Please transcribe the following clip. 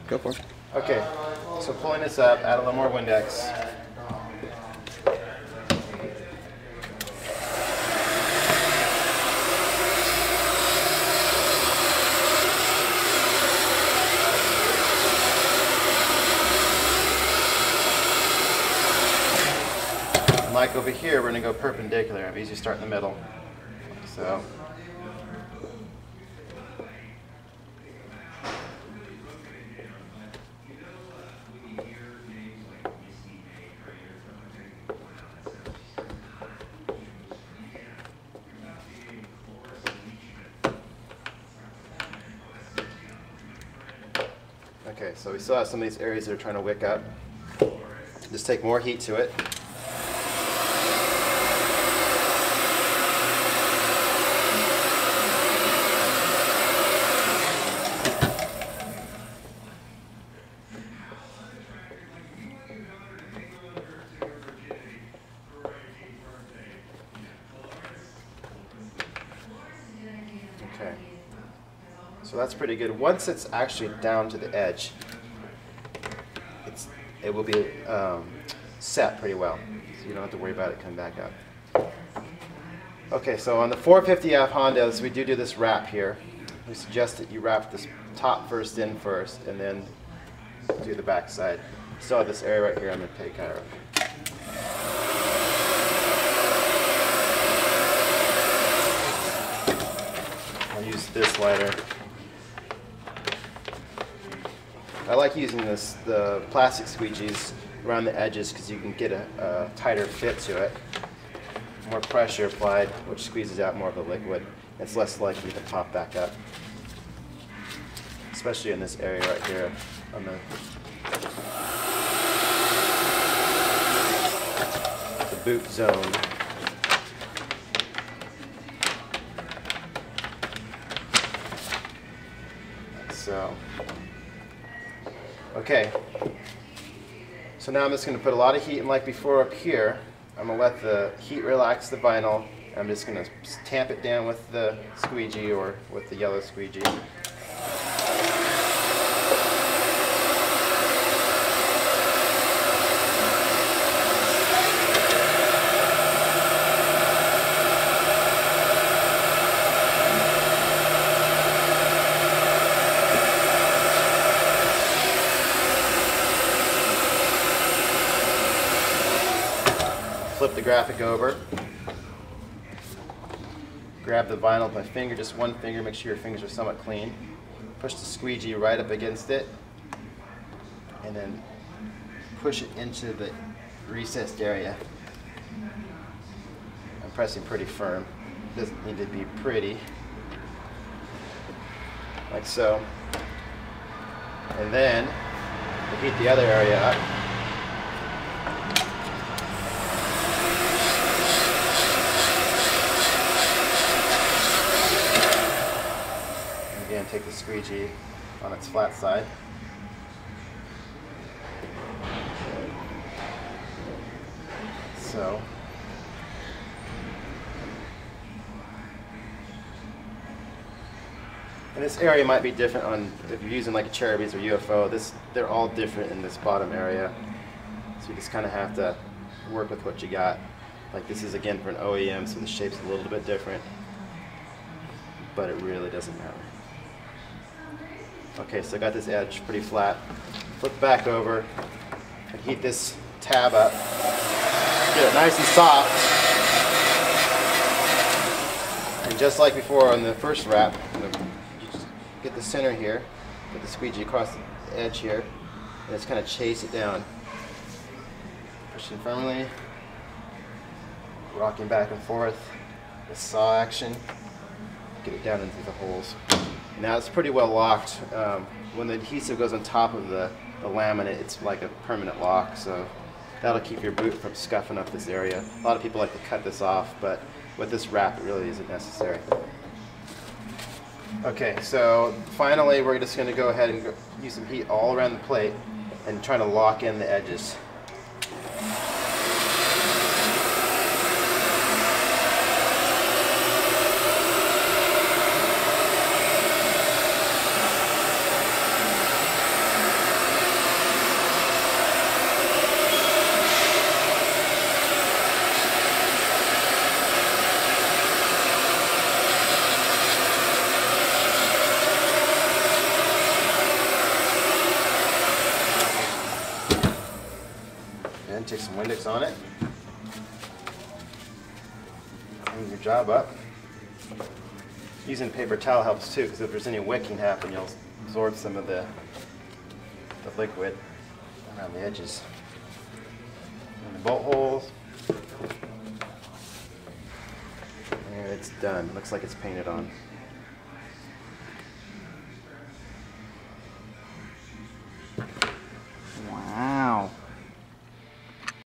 Go for it. Okay, so pulling this up, add a little more Windex. Like over here, we're going to go perpendicular. I'm easy to start in the middle. So. Okay, so we still have some of these areas that are trying to wick up. Just take more heat to it. Okay, so that's pretty good. Once it's actually down to the edge, it will be set pretty well, so you don't have to worry about it coming back up. Okay, so on the 450F Hondas, we do this wrap here. We suggest that you wrap this top first in first, and then do the back side. Still have this area right here I'm going to take care of. I'll use this lighter. I like using the plastic squeegees around the edges because you can get a tighter fit to it. More pressure applied, which squeezes out more of the liquid. It's less likely to pop back up, especially in this area right here on the boot zone. So, okay. So now I'm just going to put a lot of heat in like before up here. I'm going to let the heat relax the vinyl. I'm just going to tamp it down with the squeegee or with the yellow squeegee. Flip the graphic over, grab the vinyl with my finger, just one finger, make sure your fingers are somewhat clean. Push the squeegee right up against it, and then push it into the recessed area. I'm pressing pretty firm. It doesn't need to be pretty, like so. And then we heat the other area up. Again, take the squeegee on its flat side. So. And this area might be different on if you're using like a Cherubies or UFO. They're all different in this bottom area. So you just kind of have to work with what you got. Like this is again for an OEM, so the shape's a little bit different, but it really doesn't matter. Okay, so I got this edge pretty flat. Flip back over and heat this tab up. Get it nice and soft. And just like before on the first wrap, you just get the center here, put the squeegee across the edge here, and just kind of chase it down. Pushing firmly, rocking back and forth, the saw action, get it down into the holes. Now it's pretty well locked. When the adhesive goes on top of the laminate, it's like a permanent lock, so that'll keep your boot from scuffing up this area. A lot of people like to cut this off, but with this wrap it really isn't necessary. Okay, so finally we're just going to go ahead and use some heat all around the plate and try to lock in the edges. Windex on it. Clean your job up. Using paper towel helps too, because if there's any wicking happen, you'll absorb some of the liquid around the edges. And the bolt holes. And it's done. Looks like it's painted on.